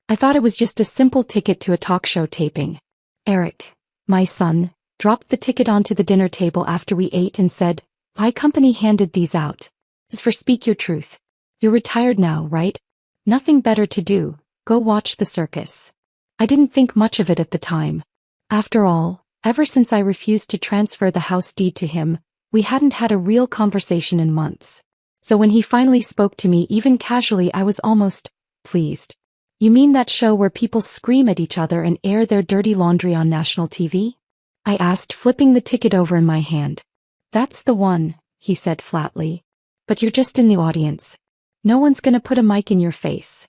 I thought it was just a simple ticket to a talk show taping. Eric, my son, dropped the ticket onto the dinner table after we ate and said, "My company handed these out. This is for Speak Your Truth. You're retired now, right? Nothing better to do, go watch the circus." I didn't think much of it at the time. After all, ever since I refused to transfer the house deed to him, we hadn't had a real conversation in months. So when he finally spoke to me even casually, I was almost pleased. "You mean that show where people scream at each other and air their dirty laundry on national TV?" I asked, flipping the ticket over in my hand. "That's the one," he said flatly. "But you're just in the audience. No one's gonna put a mic in your face."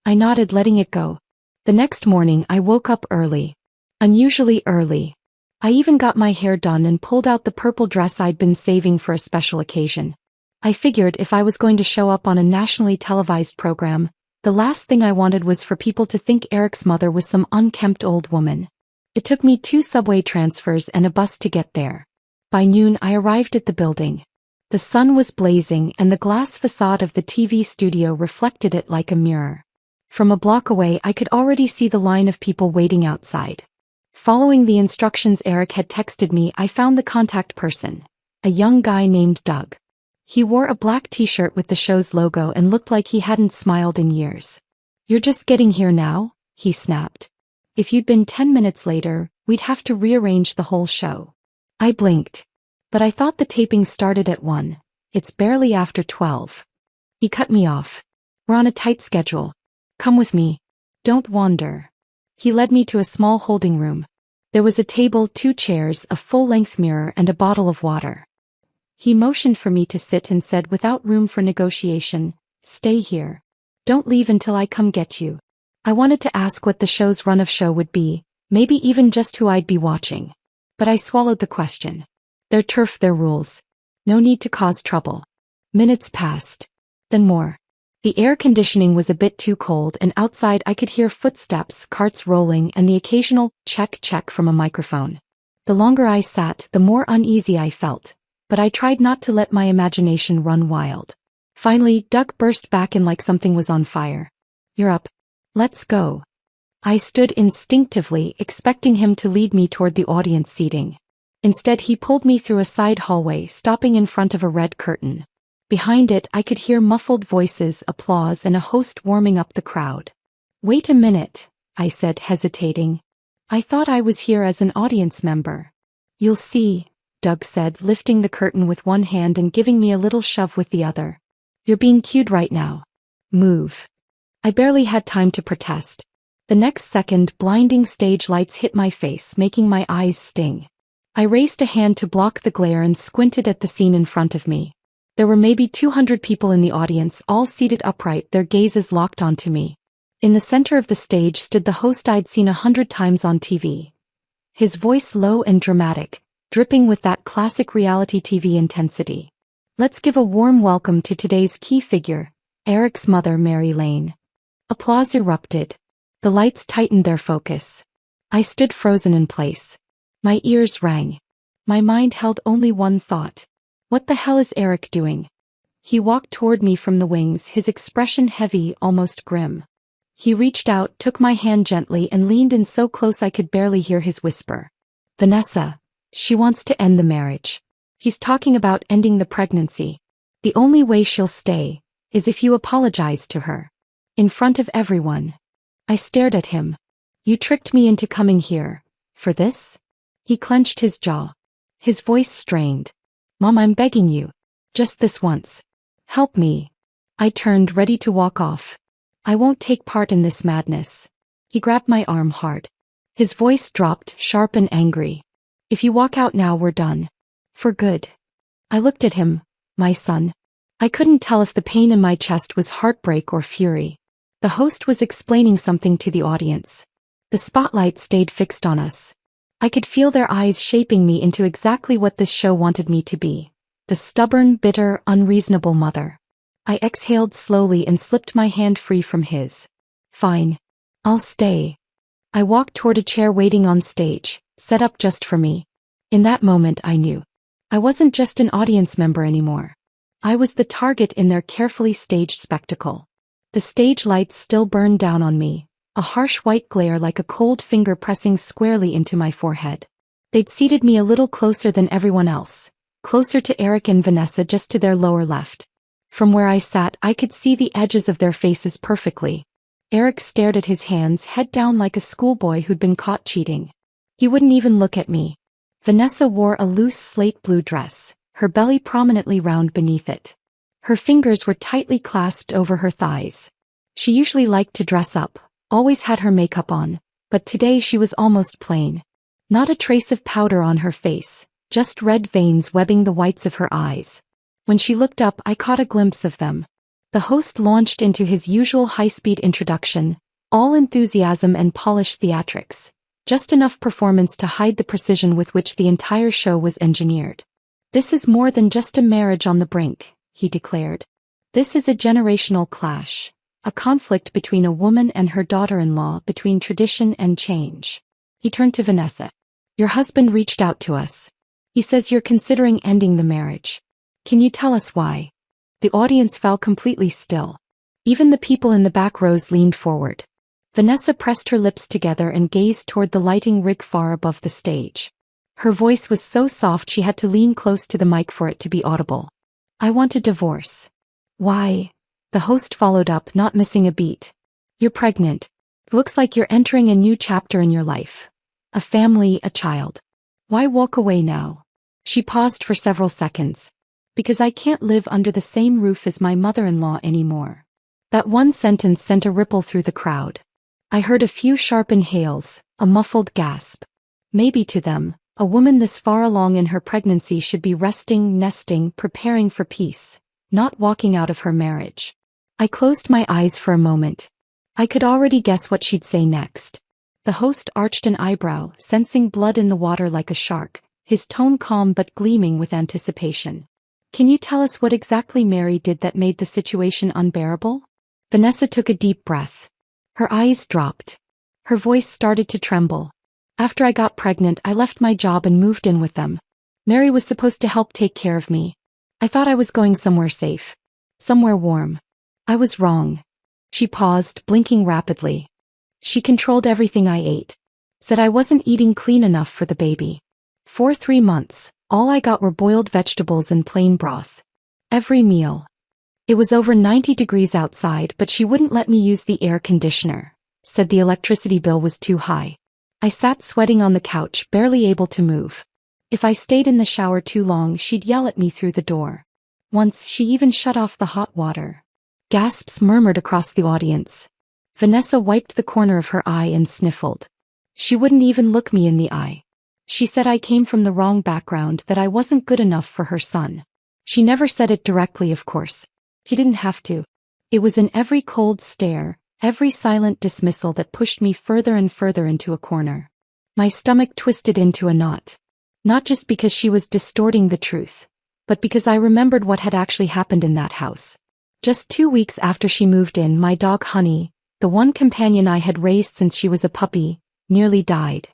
I nodded, letting it go. The next morning I woke up early. Unusually early. I even got my hair done and pulled out the purple dress I'd been saving for a special occasion. I figured if I was going to show up on a nationally televised program, the last thing I wanted was for people to think Eric's mother was some unkempt old woman. It took me 2 subway transfers and a bus to get there. By noon I arrived at the building. The sun was blazing and the glass facade of the TV studio reflected it like a mirror. From a block away I could already see the line of people waiting outside. Following the instructions Eric had texted me, I found the contact person, a young guy named Doug. He wore a black t-shirt with the show's logo and looked like he hadn't smiled in years. "You're just getting here now?" he snapped. "If you'd been 10 minutes later, we'd have to rearrange the whole show." I blinked. "But I thought the taping started at 1. It's barely after 12. He cut me off. "We're on a tight schedule. Come with me. Don't wander." He led me to a small holding room. There was a table, 2 chairs, a full-length mirror, and a bottle of water. He motioned for me to sit and said without room for negotiation, "Stay here. Don't leave until I come get you." I wanted to ask what the show's run of show would be, maybe even just who I'd be watching. But I swallowed the question. Their turf, their rules. No need to cause trouble. Minutes passed. Then more. The air conditioning was a bit too cold, and outside I could hear footsteps, carts rolling, and the occasional check from a microphone. The longer I sat, the more uneasy I felt, but I tried not to let my imagination run wild. Finally, Doug burst back in like something was on fire. "You're up. Let's go." I stood instinctively, expecting him to lead me toward the audience seating. Instead, he pulled me through a side hallway, stopping in front of a red curtain. Behind it, I could hear muffled voices, applause, and a host warming up the crowd. "Wait a minute," I said, hesitating. "I thought I was here as an audience member." "You'll see," Doug said, lifting the curtain with one hand and giving me a little shove with the other. "You're being cued right now. Move." I barely had time to protest. The next second, blinding stage lights hit my face, making my eyes sting. I raised a hand to block the glare and squinted at the scene in front of me. There were maybe 200 people in the audience, all seated upright, their gazes locked onto me. In the center of the stage stood the host I'd seen 100 times on TV. His voice low and dramatic, dripping with that classic reality TV intensity. "Let's give a warm welcome to today's key figure, Eric's mother, Mary Lane." Applause erupted. The lights tightened their focus. I stood frozen in place. My ears rang. My mind held only one thought. What the hell is Eric doing? He walked toward me from the wings, his expression heavy, almost grim. He reached out, took my hand gently, and leaned in so close I could barely hear his whisper. "Vanessa, she wants to end the marriage. He's talking about ending the pregnancy. The only way she'll stay is if you apologize to her. In front of everyone." I stared at him. "You tricked me into coming here. For this?" He clenched his jaw. His voice strained. "Mom, I'm begging you. Just this once. Help me." I turned, ready to walk off. "I won't take part in this madness." He grabbed my arm hard. His voice dropped, sharp and angry. "If you walk out now, we're done. For good." I looked at him. "My son." I couldn't tell if the pain in my chest was heartbreak or fury. The host was explaining something to the audience. The spotlight stayed fixed on us. I could feel their eyes shaping me into exactly what this show wanted me to be. The stubborn, bitter, unreasonable mother. I exhaled slowly and slipped my hand free from his. "Fine. I'll stay." I walked toward a chair waiting on stage, set up just for me. In that moment I knew. I wasn't just an audience member anymore. I was the target in their carefully staged spectacle. The stage lights still burned down on me, a harsh white glare like a cold finger pressing squarely into my forehead. They'd seated me a little closer than everyone else, closer to Eric and Vanessa just to their lower left. From where I sat, I could see the edges of their faces perfectly. Eric stared at his hands, head down like a schoolboy who'd been caught cheating. He wouldn't even look at me. Vanessa wore a loose slate blue dress, her belly prominently round beneath it. Her fingers were tightly clasped over her thighs. She usually liked to dress up, always had her makeup on, but today she was almost plain. Not a trace of powder on her face, just red veins webbing the whites of her eyes. When she looked up, I caught a glimpse of them. The host launched into his usual high-speed introduction, all enthusiasm and polished theatrics, just enough performance to hide the precision with which the entire show was engineered. "This is more than just a marriage on the brink," he declared. "This is a generational clash, a conflict between a woman and her daughter-in-law, between tradition and change." He turned to Vanessa. "Your husband reached out to us. He says you're considering ending the marriage. Can you tell us why?" The audience fell completely still. Even the people in the back rows leaned forward. Vanessa pressed her lips together and gazed toward the lighting rig far above the stage. Her voice was so soft she had to lean close to the mic for it to be audible. "I want a divorce." "Why?" The host followed up, not missing a beat. "You're pregnant. Looks like you're entering a new chapter in your life. A family, a child. Why walk away now?" She paused for several seconds. "Because I can't live under the same roof as my mother-in-law anymore." That one sentence sent a ripple through the crowd. I heard a few sharp inhales, a muffled gasp. Maybe to them, a woman this far along in her pregnancy should be resting, nesting, preparing for peace, not walking out of her marriage. I closed my eyes for a moment. I could already guess what she'd say next. The host arched an eyebrow, sensing blood in the water like a shark, his tone calm but gleaming with anticipation. "Can you tell us what exactly Mary did that made the situation unbearable?" Vanessa took a deep breath. Her eyes dropped. Her voice started to tremble. "After I got pregnant, I left my job and moved in with them. Mary was supposed to help take care of me. I thought I was going somewhere safe. Somewhere warm. I was wrong." She paused, blinking rapidly. "She controlled everything I ate. Said I wasn't eating clean enough for the baby. For 3 months, all I got were boiled vegetables and plain broth. Every meal. It was over 90 degrees outside, but she wouldn't let me use the air conditioner. Said the electricity bill was too high. I sat sweating on the couch, barely able to move. If I stayed in the shower too long, she'd yell at me through the door. Once, she even shut off the hot water." Gasps murmured across the audience. Vanessa wiped the corner of her eye and sniffled. "She wouldn't even look me in the eye. She said I came from the wrong background, that I wasn't good enough for her son. She never said it directly, of course. He didn't have to. It was in every cold stare, every silent dismissal that pushed me further and further into a corner." My stomach twisted into a knot. Not just because she was distorting the truth, but because I remembered what had actually happened in that house. Just 2 weeks after she moved in, my dog Honey, the one companion I had raised since she was a puppy, nearly died.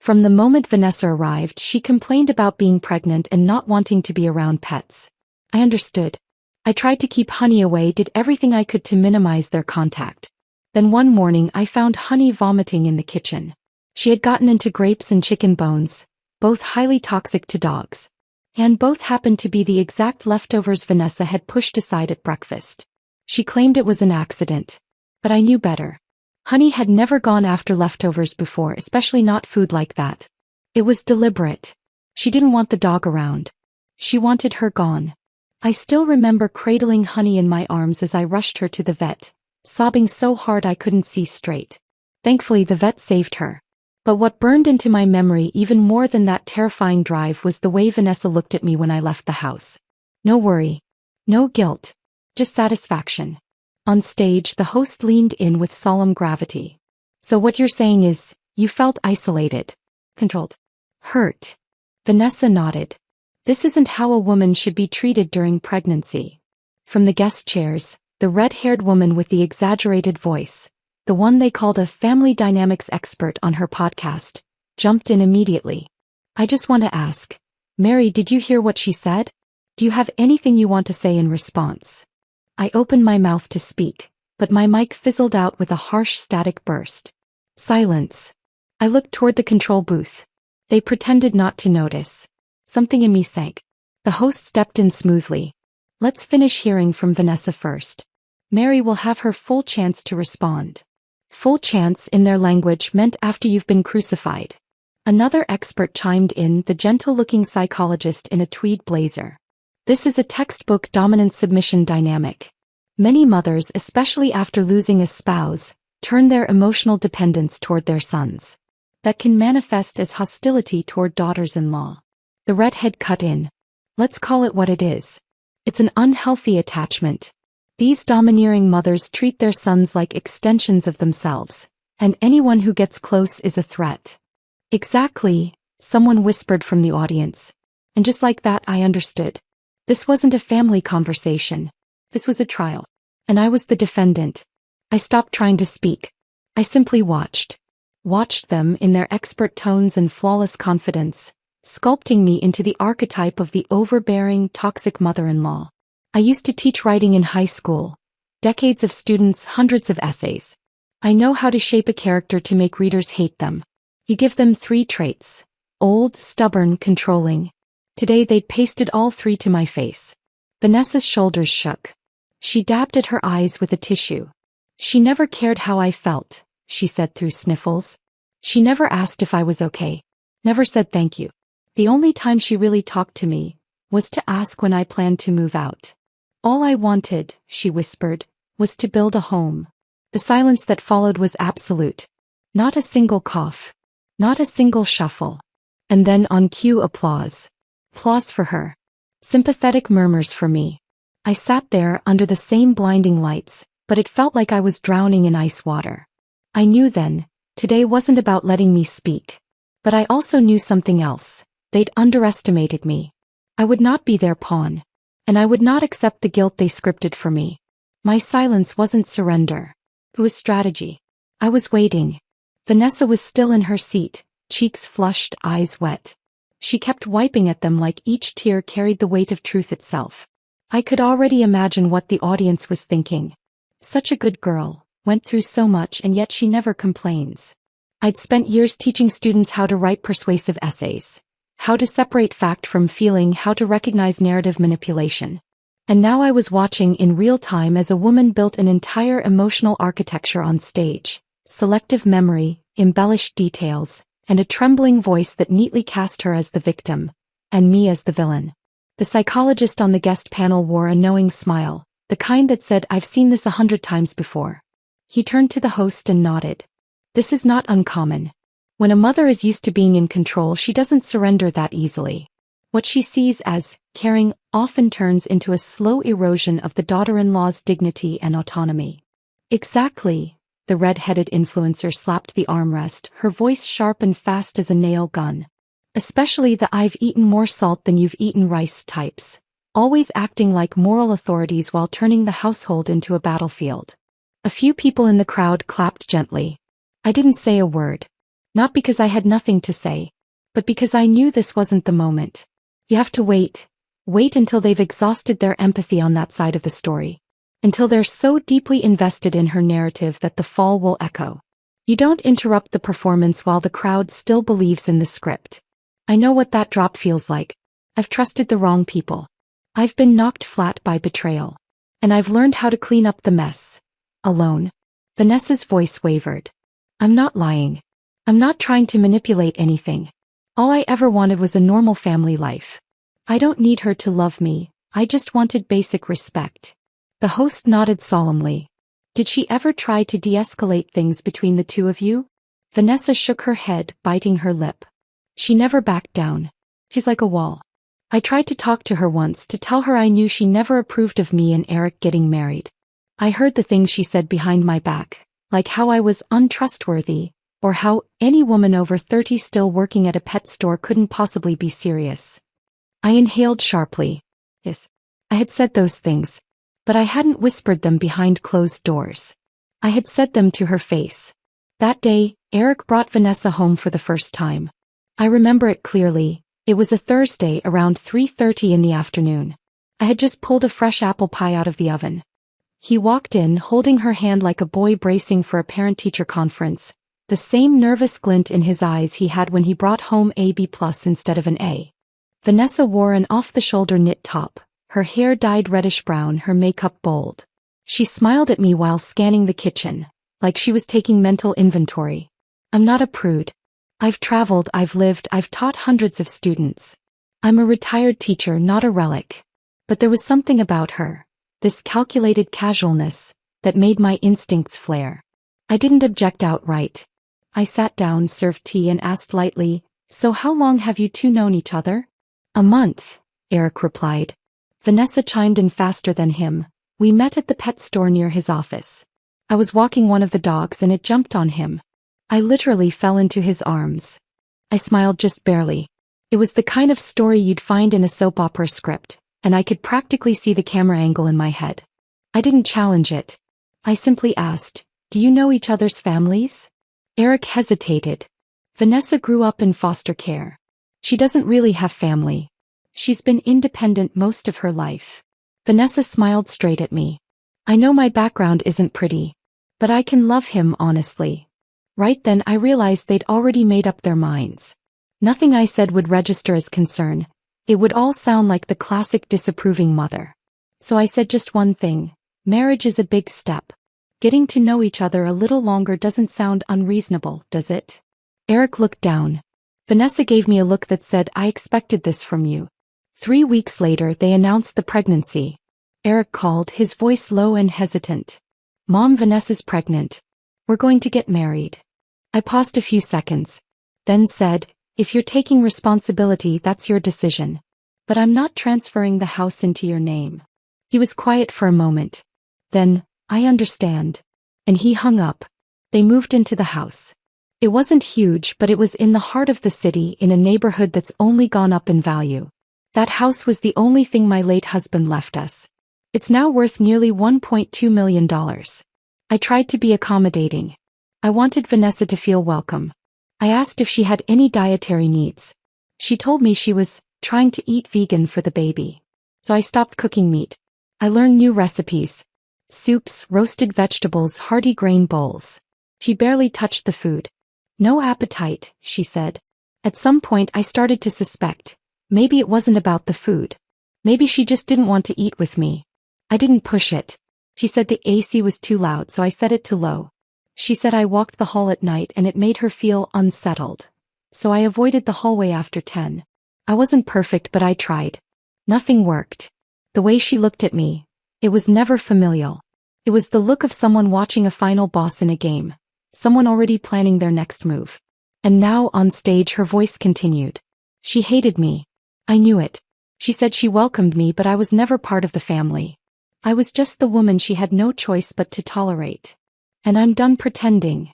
From the moment Vanessa arrived, she complained about being pregnant and not wanting to be around pets. I understood. I tried to keep Honey away, did everything I could to minimize their contact. Then one morning I found Honey vomiting in the kitchen. She had gotten into grapes and chicken bones, both highly toxic to dogs. And both happened to be the exact leftovers Vanessa had pushed aside at breakfast. She claimed it was an accident. But I knew better. Honey had never gone after leftovers before, especially not food like that. It was deliberate. She didn't want the dog around. She wanted her gone. I still remember cradling Honey in my arms as I rushed her to the vet, sobbing so hard I couldn't see straight. Thankfully the vet saved her. But what burned into my memory even more than that terrifying drive was the way Vanessa looked at me when I left the house. No worry. No guilt. Just satisfaction. On stage, the host leaned in with solemn gravity. "So what you're saying is, you felt isolated, controlled, hurt." Vanessa nodded. "This isn't how a woman should be treated during pregnancy." From the guest chairs, the red-haired woman with the exaggerated voice, the one they called a family dynamics expert on her podcast, jumped in immediately. "I just want to ask, Mary, did you hear what she said? Do you have anything you want to say in response?" I opened my mouth to speak, but my mic fizzled out with a harsh static burst. Silence. I looked toward the control booth. They pretended not to notice. Something in me sank. The host stepped in smoothly. Let's finish hearing from Vanessa first. Mary will have her full chance to respond. Full chance in their language meant after you've been crucified. Another expert chimed in, the gentle-looking psychologist in a tweed blazer. This is a textbook dominance-submission dynamic. Many mothers, especially after losing a spouse, turn their emotional dependence toward their sons. That can manifest as hostility toward daughters-in-law. The redhead cut in. Let's call it what it is. It's an unhealthy attachment. These domineering mothers treat their sons like extensions of themselves, and anyone who gets close is a threat. Exactly, someone whispered from the audience. And just like that, I understood. This wasn't a family conversation. This was a trial. And I was the defendant. I stopped trying to speak. I simply watched. Watched them in their expert tones and flawless confidence, sculpting me into the archetype of the overbearing, toxic mother-in-law. I used to teach writing in high school. Decades of students, hundreds of essays. I know how to shape a character to make readers hate them. You give them 3 traits. Old, stubborn, controlling. Today they'd pasted all 3 to my face. Vanessa's shoulders shook. She dabbed at her eyes with a tissue. She never cared how I felt, she said through sniffles. She never asked if I was okay. Never said thank you. The only time she really talked to me was to ask when I planned to move out. All I wanted, she whispered, was to build a home. The silence that followed was absolute. Not a single cough. Not a single shuffle. And then on cue, applause. Applause for her. Sympathetic murmurs for me. I sat there under the same blinding lights, but it felt like I was drowning in ice water. I knew then, today wasn't about letting me speak. But I also knew something else. They'd underestimated me. I would not be their pawn. And I would not accept the guilt they scripted for me. My silence wasn't surrender. It was strategy. I was waiting. Vanessa was still in her seat, cheeks flushed, eyes wet. She kept wiping at them like each tear carried the weight of truth itself. I could already imagine what the audience was thinking. Such a good girl, went through so much and yet she never complains. I'd spent years teaching students how to write persuasive essays. How to separate fact from feeling, how to recognize narrative manipulation. And now I was watching in real time as a woman built an entire emotional architecture on stage. Selective memory, embellished details, and a trembling voice that neatly cast her as the victim, and me as the villain. The psychologist on the guest panel wore a knowing smile, the kind that said, I've seen this 100 times before. He turned to the host and nodded. This is not uncommon. When a mother is used to being in control, she doesn't surrender that easily. What she sees as caring often turns into a slow erosion of the daughter-in-law's dignity and autonomy. Exactly, the red-headed influencer slapped the armrest, her voice sharp and fast as a nail gun. Especially the I've eaten more salt than you've eaten rice types, always acting like moral authorities while turning the household into a battlefield. A few people in the crowd clapped gently. I didn't say a word. Not because I had nothing to say, but because I knew this wasn't the moment. You have to wait. Wait until they've exhausted their empathy on that side of the story. Until they're so deeply invested in her narrative that the fall will echo. You don't interrupt the performance while the crowd still believes in the script. I know what that drop feels like. I've trusted the wrong people. I've been knocked flat by betrayal. And I've learned how to clean up the mess. Alone. Vanessa's voice wavered. I'm not lying. I'm not trying to manipulate anything. All I ever wanted was a normal family life. I don't need her to love me, I just wanted basic respect. The host nodded solemnly. Did she ever try to de-escalate things between the two of you? Vanessa shook her head, biting her lip. She never backed down. She's like a wall. I tried to talk to her once to tell her I knew she never approved of me and Eric getting married. I heard the things she said behind my back, like how I was untrustworthy, or how any woman over 30 still working at a pet store couldn't possibly be serious. I inhaled sharply. Yes, I had said those things, but I hadn't whispered them behind closed doors. I had said them to her face. That day, Eric brought Vanessa home for the first time. I remember it clearly. It was a Thursday around 3:30 in the afternoon. I had just pulled a fresh apple pie out of the oven. He walked in, holding her hand like a boy bracing for a parent-teacher conference, the same nervous glint in his eyes he had when he brought home a B+ instead of an A. Vanessa wore an off-the-shoulder knit top, her hair dyed reddish-brown, her makeup bold. She smiled at me while scanning the kitchen, like she was taking mental inventory. I'm not a prude. I've traveled, I've lived, I've taught hundreds of students. I'm a retired teacher, not a relic. But there was something about her, this calculated casualness, that made my instincts flare. I didn't object outright. I sat down, served tea, and asked lightly, "So how long have you two known each other?" "A month," Eric replied. Vanessa chimed in faster than him. "We met at the pet store near his office. I was walking one of the dogs and it jumped on him. I literally fell into his arms." I smiled just barely. It was the kind of story you'd find in a soap opera script, and I could practically see the camera angle in my head. I didn't challenge it. I simply asked, "Do you know each other's families?" Eric hesitated. "Vanessa grew up in foster care. She doesn't really have family. She's been independent most of her life." Vanessa smiled straight at me. "I know my background isn't pretty, but I can love him honestly." Right then I realized they'd already made up their minds. Nothing I said would register as concern. It would all sound like the classic disapproving mother. So I said just one thing: marriage is a big step. Getting to know each other a little longer doesn't sound unreasonable, does it? Eric looked down. Vanessa gave me a look that said, "I expected this from you." 3 weeks later they announced the pregnancy. Eric called, his voice low and hesitant. "Mom, Vanessa's pregnant. We're going to get married." I paused a few seconds, then said, "If you're taking responsibility, that's your decision. But I'm not transferring the house into your name." He was quiet for a moment. Then, "I understand." And he hung up. They moved into the house. It wasn't huge, but it was in the heart of the city, in a neighborhood that's only gone up in value. That house was the only thing my late husband left us. It's now worth nearly $1.2 million. I tried to be accommodating. I wanted Vanessa to feel welcome. I asked if she had any dietary needs. She told me she was trying to eat vegan for the baby. So I stopped cooking meat. I learned new recipes. Soups, roasted vegetables, hearty grain bowls. She barely touched the food. "No appetite," she said. At some point I started to suspect. Maybe it wasn't about the food. Maybe she just didn't want to eat with me. I didn't push it. She said the AC was too loud, so I set it to low. She said I walked the hall at night and it made her feel unsettled. So I avoided the hallway after 10. I wasn't perfect, but I tried. Nothing worked. The way she looked at me, it was never familial. It was the look of someone watching a final boss in a game. Someone already planning their next move. And now, on stage, her voice continued. She hated me. I knew it. She said she welcomed me, but I was never part of the family. I was just the woman she had no choice but to tolerate. And I'm done pretending.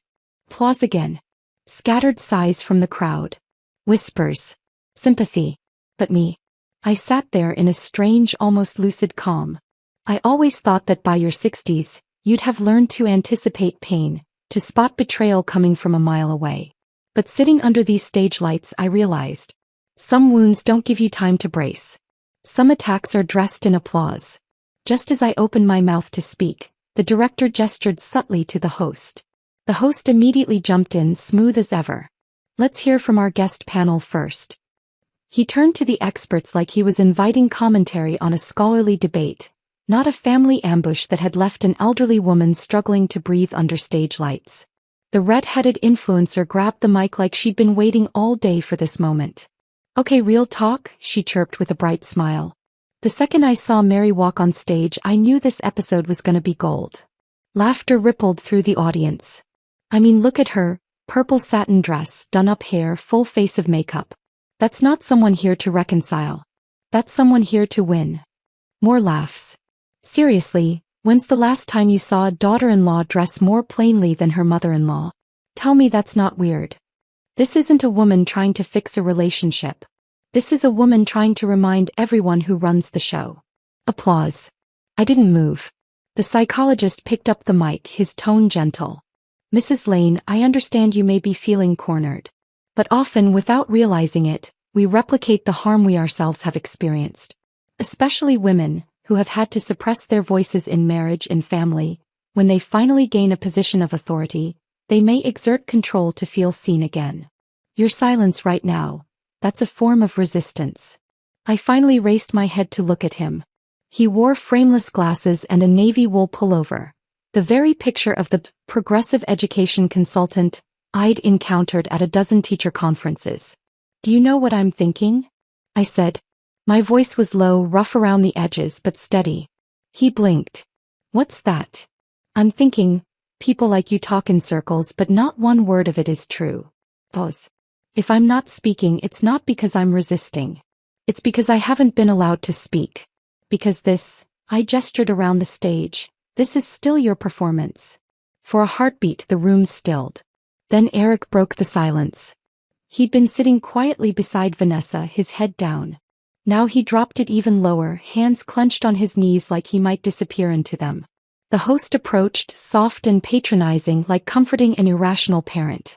Applause again. Scattered sighs from the crowd. Whispers. Sympathy. But me. I sat there in a strange, almost lucid calm. I always thought that by your 60s, you'd have learned to anticipate pain, to spot betrayal coming from a mile away. But sitting under these stage lights, I realized. Some wounds don't give you time to brace. Some attacks are dressed in applause. Just as I opened my mouth to speak, the director gestured subtly to the host. The host immediately jumped in, smooth as ever. "Let's hear from our guest panel first." He turned to the experts like he was inviting commentary on a scholarly debate, not a family ambush that had left an elderly woman struggling to breathe under stage lights. The red-headed influencer grabbed the mic like she'd been waiting all day for this moment. "Okay, real talk," she chirped with a bright smile. The second I saw Mary walk on stage, I knew this episode was gonna be gold. Laughter rippled through the audience. I mean, look at her, purple satin dress, done-up hair, full face of makeup. That's not someone here to reconcile. That's someone here to win. More laughs. "Seriously, when's the last time you saw a daughter-in-law dress more plainly than her mother-in-law? Tell me that's not weird." This isn't a woman trying to fix a relationship. This is a woman trying to remind everyone who runs the show. Applause. I didn't move. The psychologist picked up the mic, his tone gentle. "Mrs. Lane, I understand you may be feeling cornered. But often, without realizing it, we replicate the harm we ourselves have experienced. Especially women, who have had to suppress their voices in marriage and family. When they finally gain a position of authority, they may exert control to feel seen again. Your silence right now, that's a form of resistance. I finally raised my head to look at him. He wore frameless glasses and a navy wool pullover, the very picture of the progressive education consultant I'd encountered at a dozen teacher conferences. Do you know what I'm thinking? I said. My voice was low, rough around the edges, but steady. He blinked. What's that? I'm thinking, people like you talk in circles, but not one word of it is true. Pause. If I'm not speaking, it's not because I'm resisting. It's because I haven't been allowed to speak. Because this, I gestured around the stage, this is still your performance. For a heartbeat, the room stilled. Then Eric broke the silence. He'd been sitting quietly beside Vanessa, his head down. Now he dropped it even lower, hands clenched on his knees like he might disappear into them. The host approached, soft and patronizing, like comforting an irrational parent.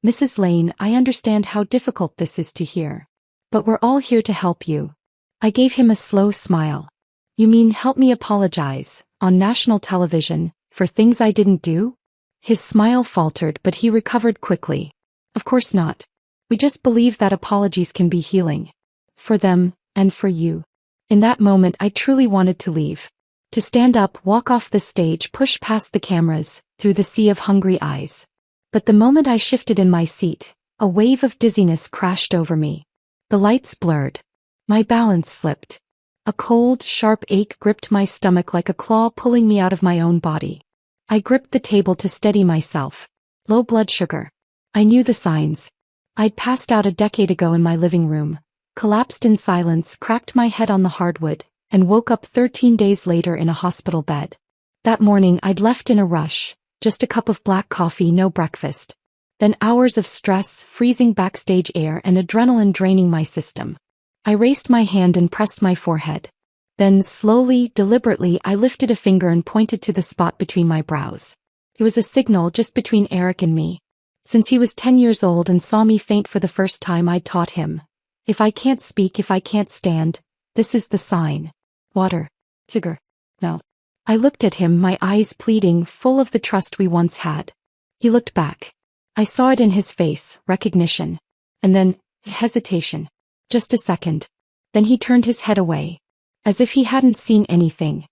Mrs. Lane, I understand how difficult this is to hear. But we're all here to help you. I gave him a slow smile. You mean help me apologize, on national television, for things I didn't do? His smile faltered, but he recovered quickly. Of course not. We just believe that apologies can be healing. For them, and for you. In that moment I truly wanted to leave. To stand up, walk off the stage, push past the cameras, through the sea of hungry eyes. But the moment I shifted in my seat, a wave of dizziness crashed over me. The lights blurred. My balance slipped. A cold, sharp ache gripped my stomach like a claw pulling me out of my own body. I gripped the table to steady myself. Low blood sugar. I knew the signs. I'd passed out a decade ago in my living room, collapsed in silence, cracked my head on the hardwood, and woke up 13 days later in a hospital bed. That morning I'd left in a rush, just a cup of black coffee, no breakfast. Then hours of stress, freezing backstage air, and adrenaline draining my system. I raised my hand and pressed my forehead. Then, slowly, deliberately, I lifted a finger and pointed to the spot between my brows. It was a signal just between Eric and me. Since he was 10 years old and saw me faint for the first time, I'd taught him. If I can't speak, if I can't stand, this is the sign. Water. Sugar. No. I looked at him, my eyes pleading, full of the trust we once had. He looked back. I saw it in his face, recognition. And then, hesitation. Just a second. Then he turned his head away. As if he hadn't seen anything.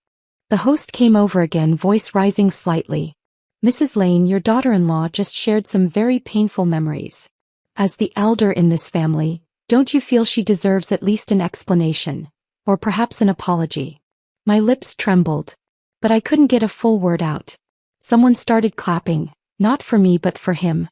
The host came over again, voice rising slightly. Mrs. Lane, your daughter-in-law just shared some very painful memories. As the elder in this family, don't you feel she deserves at least an explanation? Or perhaps an apology? My lips trembled. But I couldn't get a full word out. Someone started clapping, not for me but for him.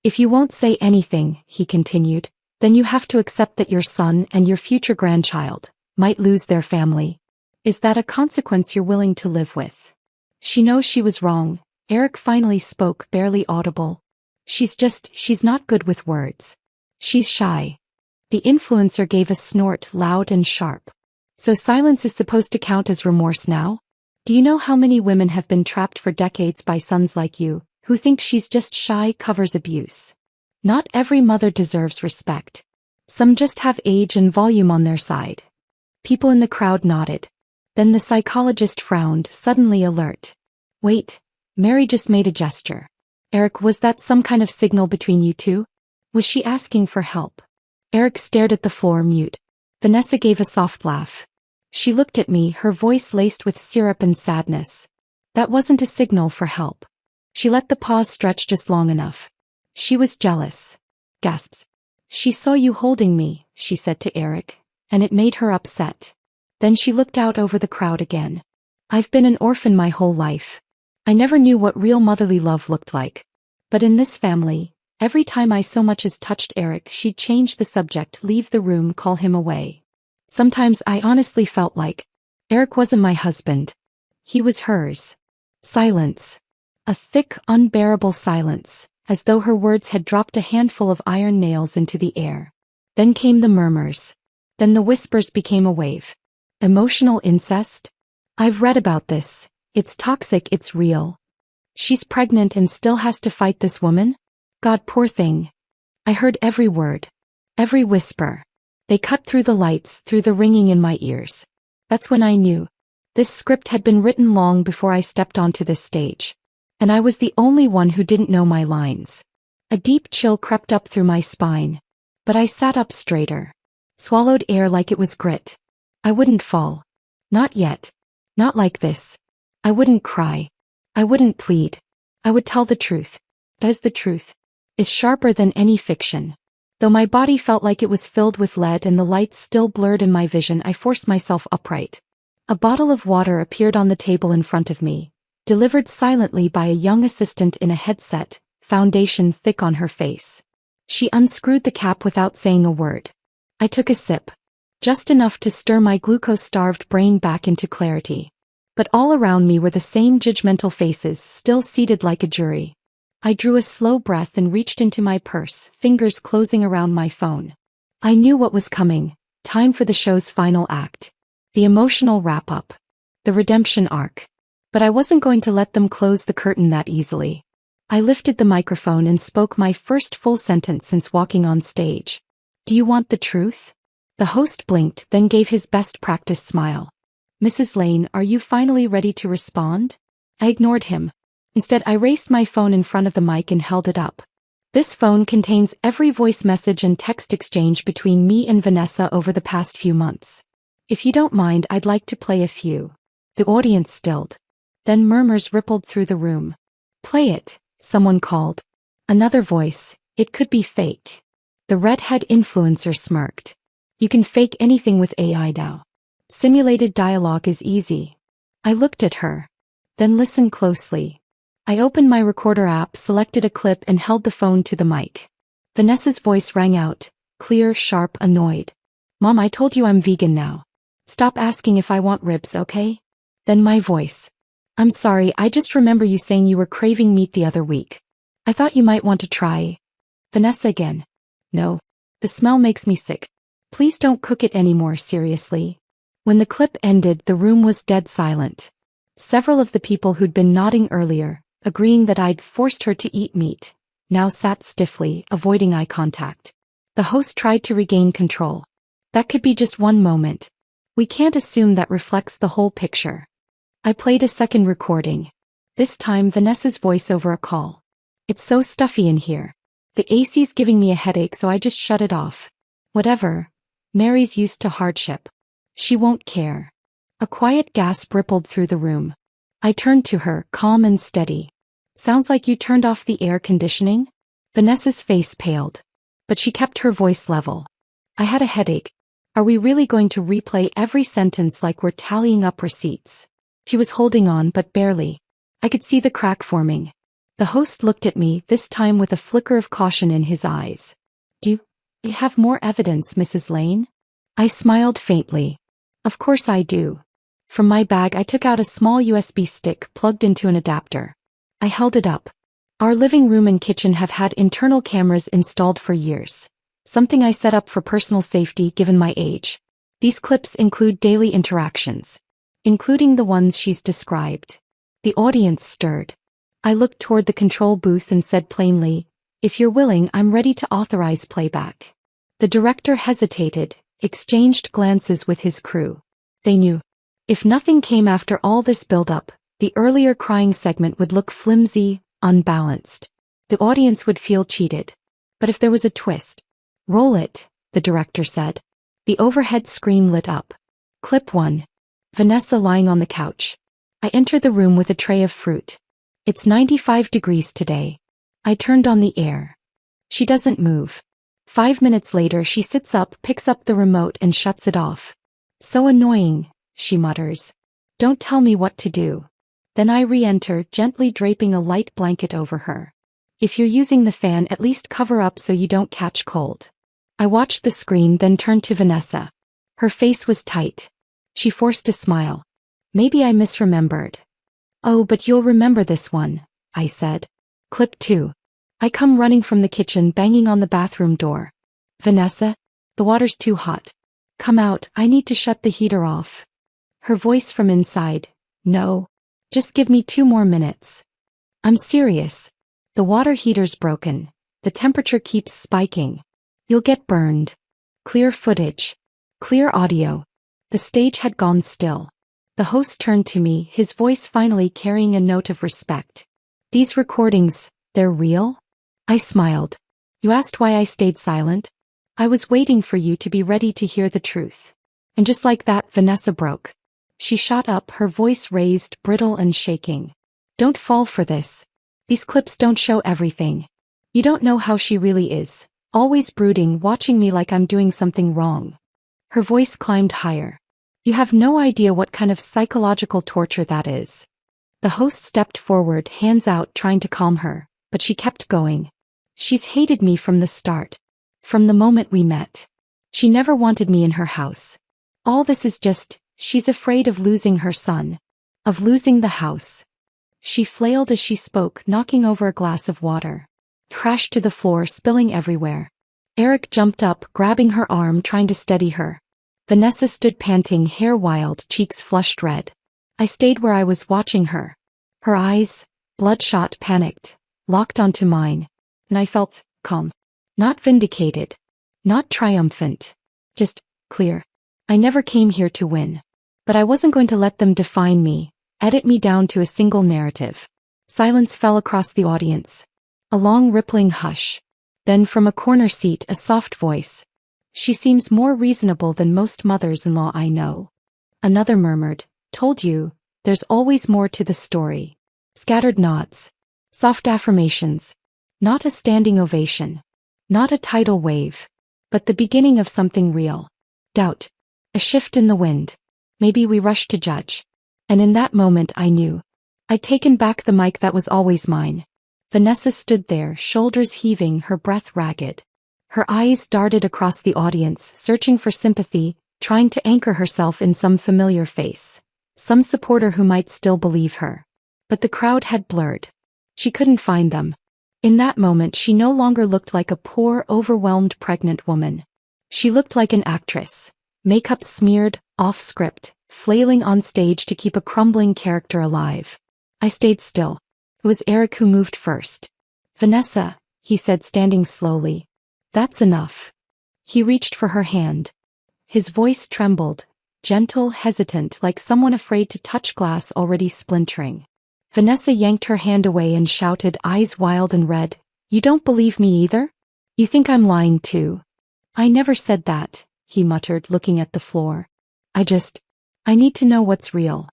If you won't say anything, he continued, then you have to accept that your son and your future grandchild might lose their family. Is that a consequence you're willing to live with? She knows she was wrong. Eric finally spoke, barely audible. She's not good with words. She's shy. The influencer gave a snort, loud and sharp. So silence is supposed to count as remorse now? Do you know how many women have been trapped for decades by sons like you, who think she's just shy covers abuse? Not every mother deserves respect. Some just have age and volume on their side. People in the crowd nodded. Then the psychologist frowned, suddenly alert. Wait, Mary just made a gesture. Eric, was that some kind of signal between you two? Was she asking for help? Eric stared at the floor, mute. Vanessa gave a soft laugh. She looked at me, her voice laced with syrup and sadness. That wasn't a signal for help. She let the pause stretch just long enough. She was jealous. Gasps. She saw you holding me, she said to Eric, and it made her upset. Then she looked out over the crowd again. I've been an orphan my whole life. I never knew what real motherly love looked like. But in this family, every time I so much as touched Eric, she'd change the subject, leave the room, call him away. Sometimes I honestly felt like Eric wasn't my husband. He was hers. Silence. A thick, unbearable silence, as though her words had dropped a handful of iron nails into the air. Then came the murmurs. Then the whispers became a wave. Emotional incest? I've read about this. It's toxic, it's real. She's pregnant and still has to fight this woman? God, poor thing. I heard every word. Every whisper. They cut through the lights, through the ringing in my ears. That's when I knew. This script had been written long before I stepped onto this stage. And I was the only one who didn't know my lines. A deep chill crept up through my spine. But I sat up straighter. Swallowed air like it was grit. I wouldn't fall. Not yet. Not like this. I wouldn't cry. I wouldn't plead. I would tell the truth. As the truth is sharper than any fiction. Though my body felt like it was filled with lead and the lights still blurred in my vision, I forced myself upright. A bottle of water appeared on the table in front of me, delivered silently by a young assistant in a headset, foundation thick on her face. She unscrewed the cap without saying a word. I took a sip. Just enough to stir my glucose-starved brain back into clarity. But all around me were the same judgmental faces, still seated like a jury. I drew a slow breath and reached into my purse, fingers closing around my phone. I knew what was coming. Time for the show's final act. The emotional wrap-up. The redemption arc. But I wasn't going to let them close the curtain that easily. I lifted the microphone and spoke my first full sentence since walking on stage. Do you want the truth? The host blinked, then gave his best practice smile. Mrs. Lane, are you finally ready to respond? I ignored him. Instead, I raised my phone in front of the mic and held it up. This phone contains every voice message and text exchange between me and Vanessa over the past few months. If you don't mind, I'd like to play a few. The audience stilled. Then murmurs rippled through the room. Play it, someone called. Another voice, it could be fake. The redhead influencer smirked. You can fake anything with AI now. Simulated dialogue is easy. I looked at her. Then listened closely. I opened my recorder app, selected a clip and held the phone to the mic. Vanessa's voice rang out, clear, sharp, annoyed. Mom, I told you I'm vegan now. Stop asking if I want ribs, okay? Then my voice. I'm sorry, I just remember you saying you were craving meat the other week. I thought you might want to try. Vanessa again. No. The smell makes me sick. Please don't cook it anymore, seriously. When the clip ended, the room was dead silent. Several of the people who'd been nodding earlier, agreeing that I'd forced her to eat meat, now sat stiffly, avoiding eye contact. The host tried to regain control. That could be just one moment. We can't assume that reflects the whole picture. I played a second recording. This time Vanessa's voice over a call. It's so stuffy in here. The AC's giving me a headache, so I just shut it off. Whatever. Mary's used to hardship. She won't care. A quiet gasp rippled through the room. I turned to her, calm and steady. Sounds like you turned off the air conditioning? Vanessa's face paled. But she kept her voice level. I had a headache. Are we really going to replay every sentence like we're tallying up receipts? She was holding on, but barely. I could see the crack forming. The host looked at me, this time with a flicker of caution in his eyes. Do you have more evidence, Mrs. Lane? I smiled faintly. Of course I do. From my bag I took out a small USB stick plugged into an adapter. I held it up. Our living room and kitchen have had internal cameras installed for years. Something I set up for personal safety given my age. These clips include daily interactions. Including the ones she's described. The audience stirred. I looked toward the control booth and said plainly, if you're willing, I'm ready to authorize playback. The director hesitated, exchanged glances with his crew. They knew. If nothing came after all this build-up, the earlier crying segment would look flimsy, unbalanced. The audience would feel cheated. But if there was a twist. Roll it, the director said. The overhead screen lit up. Clip 1. Vanessa lying on the couch. I entered the room with a tray of fruit. It's 95 degrees today. I turned on the air. She doesn't move. 5 minutes later she sits up, picks up the remote and shuts it off. So annoying, she mutters. Don't tell me what to do. Then I re-enter, gently draping a light blanket over her. If you're using the fan, at least cover up so you don't catch cold. I watched the screen, then turned to Vanessa. Her face was tight. She forced a smile. Maybe I misremembered. Oh, but you'll remember this one, I said. Clip 2. I come running from the kitchen, banging on the bathroom door. Vanessa, the water's too hot. Come out, I need to shut the heater off. Her voice from inside. No. Just give me 2 more minutes. I'm serious. The water heater's broken. The temperature keeps spiking. You'll get burned. Clear footage. Clear audio. The stage had gone still. The host turned to me, his voice finally carrying a note of respect. These recordings, they're real? I smiled. You asked why I stayed silent? I was waiting for you to be ready to hear the truth. And just like that, Vanessa broke. She shot up, her voice raised, brittle and shaking. Don't fall for this. These clips don't show everything. You don't know how she really is, always brooding, watching me like I'm doing something wrong. Her voice climbed higher. You have no idea what kind of psychological torture that is. The host stepped forward, hands out, trying to calm her, but she kept going. She's hated me from the start. From the moment we met. She never wanted me in her house. All this is just, she's afraid of losing her son. Of losing the house. She flailed as she spoke, knocking over a glass of water. Crashed to the floor, spilling everywhere. Eric jumped up, grabbing her arm, trying to steady her. Vanessa stood panting, hair wild, cheeks flushed red. I stayed where I was, watching her. Her eyes, bloodshot, panicked, locked onto mine. And I felt calm. Not vindicated. Not triumphant. Just clear. I never came here to win. But I wasn't going to let them define me, edit me down to a single narrative. Silence fell across the audience. A long rippling hush. Then from a corner seat, a soft voice. She seems more reasonable than most mothers-in-law I know. Another murmured, told you, there's always more to the story. Scattered nods. Soft affirmations. Not a standing ovation. Not a tidal wave. But the beginning of something real. Doubt. A shift in the wind. Maybe we rushed to judge. And in that moment I knew. I'd taken back the mic that was always mine. Vanessa stood there, shoulders heaving, her breath ragged. Her eyes darted across the audience, searching for sympathy, trying to anchor herself in some familiar face. Some supporter who might still believe her. But the crowd had blurred. She couldn't find them. In that moment she no longer looked like a poor, overwhelmed pregnant woman. She looked like an actress. Makeup smeared, off script, flailing on stage to keep a crumbling character alive. I stayed still. It was Eric who moved first. Vanessa, he said, standing slowly. That's enough. He reached for her hand. His voice trembled, gentle, hesitant, like someone afraid to touch glass already splintering. Vanessa yanked her hand away and shouted, eyes wild and red, You don't believe me either? You think I'm lying too? I never said that, he muttered, looking at the floor. I need to know what's real.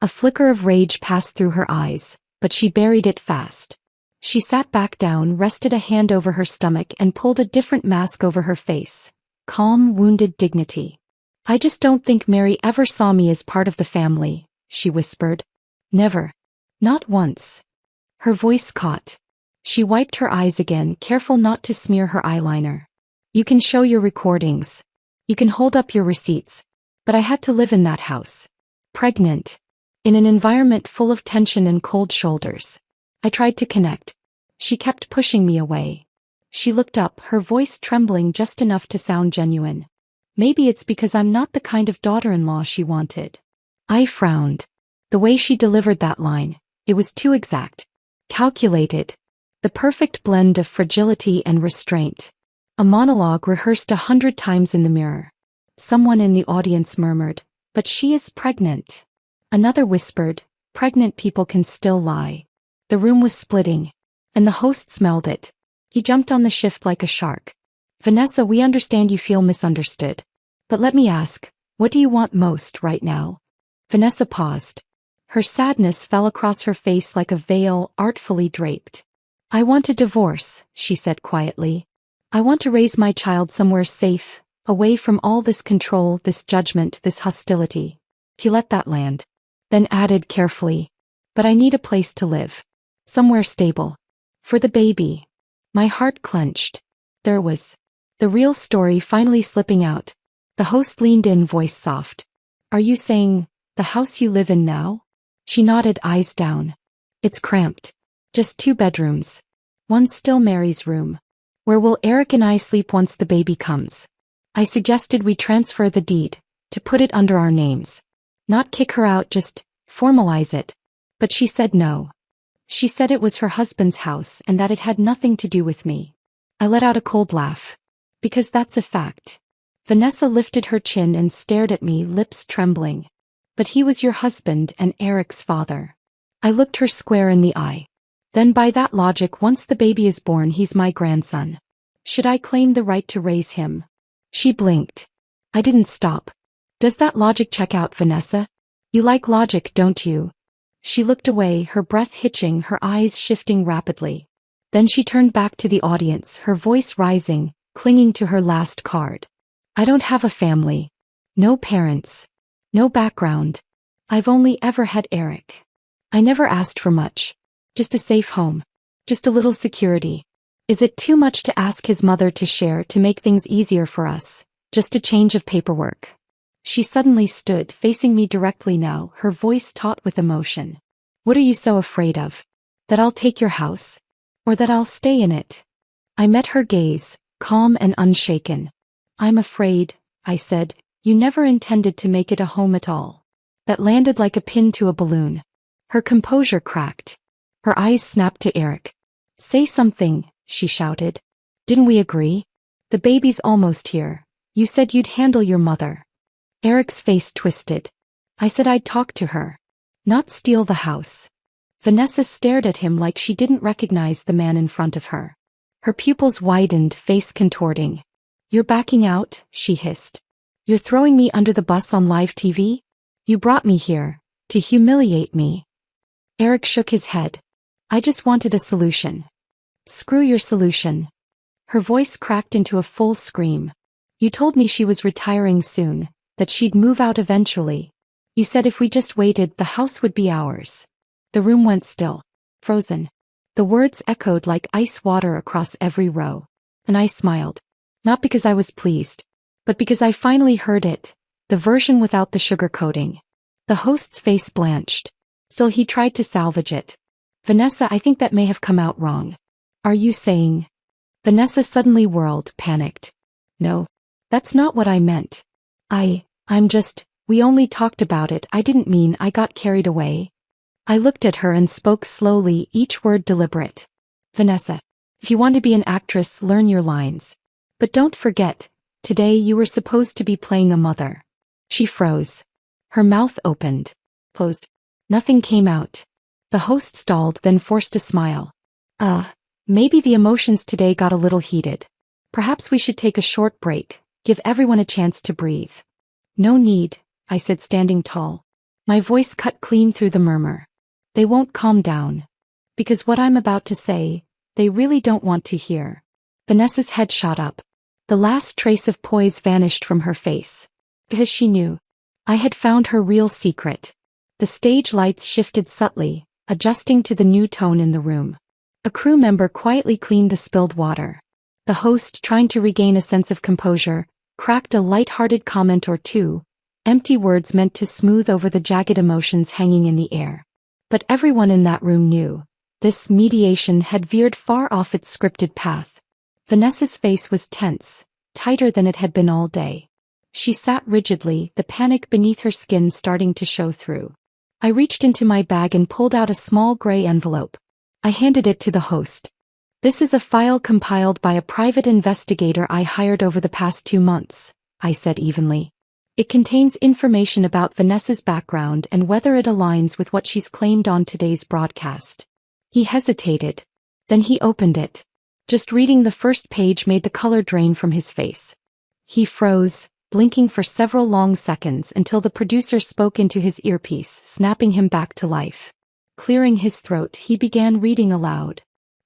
A flicker of rage passed through her eyes, but she buried it fast. She sat back down, rested a hand over her stomach and pulled a different mask over her face. Calm, wounded dignity. I just don't think Mary ever saw me as part of the family, she whispered. Never. Not once. Her voice caught. She wiped her eyes again, careful not to smear her eyeliner. You can show your recordings. You can hold up your receipts. But I had to live in that house. Pregnant. In an environment full of tension and cold shoulders. I tried to connect. She kept pushing me away. She looked up, her voice trembling just enough to sound genuine. Maybe it's because I'm not the kind of daughter-in-law she wanted. I frowned. The way she delivered that line, it was too exact. Calculated. The perfect blend of fragility and restraint. A monologue rehearsed 100 times in the mirror. Someone in the audience murmured, but she is pregnant. Another whispered, pregnant people can still lie. The room was splitting. And the host smelled it. He jumped on the shift like a shark. Vanessa, we understand you feel misunderstood. But let me ask, what do you want most right now? Vanessa paused. Her sadness fell across her face like a veil artfully draped. I want a divorce, she said quietly. I want to raise my child somewhere safe, away from all this control, this judgment, this hostility. He let that land. Then added carefully. But I need a place to live. Somewhere stable. For the baby. My heart clenched. There was. The real story finally slipping out. The host leaned in, voice soft. Are you saying, the house you live in now? She nodded, eyes down. It's cramped. Just 2 bedrooms. One's still Mary's room. Where will Eric and I sleep once the baby comes? I suggested we transfer the deed, to put it under our names. Not kick her out, just formalize it. But she said no. She said it was her husband's house and that it had nothing to do with me. I let out a cold laugh. Because that's a fact. Vanessa lifted her chin and stared at me, lips trembling. But he was your husband and Eric's father. I looked her square in the eye. Then by that logic, once the baby is born, he's my grandson. Should I claim the right to raise him? She blinked. I didn't stop. Does that logic check out, Vanessa? You like logic, don't you? She looked away, her breath hitching, her eyes shifting rapidly. Then she turned back to the audience, her voice rising, clinging to her last card. I don't have a family. No parents. No background. I've only ever had Eric. I never asked for much. Just a safe home. Just a little security. Is it too much to ask his mother to share to make things easier for us? Just a change of paperwork. She suddenly stood, facing me directly now, her voice taut with emotion. What are you so afraid of? That I'll take your house? Or that I'll stay in it? I met her gaze, calm and unshaken. I'm afraid, I said, you never intended to make it a home at all. That landed like a pin to a balloon. Her composure cracked. Her eyes snapped to Eric. Say something, she shouted. Didn't we agree? The baby's almost here. You said you'd handle your mother. Eric's face twisted. I said I'd talk to her. Not steal the house. Vanessa stared at him like she didn't recognize the man in front of her. Her pupils widened, face contorting. You're backing out, she hissed. You're throwing me under the bus on live TV? You brought me here to humiliate me. Eric shook his head. I just wanted a solution. Screw your solution. Her voice cracked into a full scream. You told me she was retiring soon, that she'd move out eventually. You said if we just waited, the house would be ours. The room went still. Frozen. The words echoed like ice water across every row. And I smiled. Not because I was pleased, but because I finally heard it, the version without the sugarcoating. The host's face blanched. So he tried to salvage it. Vanessa, I think that may have come out wrong. Are you saying? Vanessa suddenly whirled, panicked. No. That's not what I meant. We only talked about it. I didn't mean I got carried away. I looked at her and spoke slowly, each word deliberate. Vanessa, if you want to be an actress, learn your lines. But don't forget, today you were supposed to be playing a mother. She froze. Her mouth opened. Closed. Nothing came out. The host stalled, then forced a smile. Maybe the emotions today got a little heated. Perhaps we should take a short break, give everyone a chance to breathe. No need, I said, standing tall. My voice cut clean through the murmur. They won't calm down. Because what I'm about to say, they really don't want to hear. Vanessa's head shot up. The last trace of poise vanished from her face. Because she knew. I had found her real secret. The stage lights shifted subtly, adjusting to the new tone in the room. A crew member quietly cleaned the spilled water. The host, trying to regain a sense of composure, cracked a light-hearted comment or two, empty words meant to smooth over the jagged emotions hanging in the air. But everyone in that room knew. This mediation had veered far off its scripted path. Vanessa's face was tense, tighter than it had been all day. She sat rigidly, the panic beneath her skin starting to show through. I reached into my bag and pulled out a small gray envelope. I handed it to the host. This is a file compiled by a private investigator I hired over the past 2 months, I said evenly. It contains information about Vanessa's background and whether it aligns with what she's claimed on today's broadcast. He hesitated. Then he opened it. Just reading the first page made the color drain from his face. He froze, blinking for several long seconds until the producer spoke into his earpiece, snapping him back to life. Clearing his throat, he began reading aloud.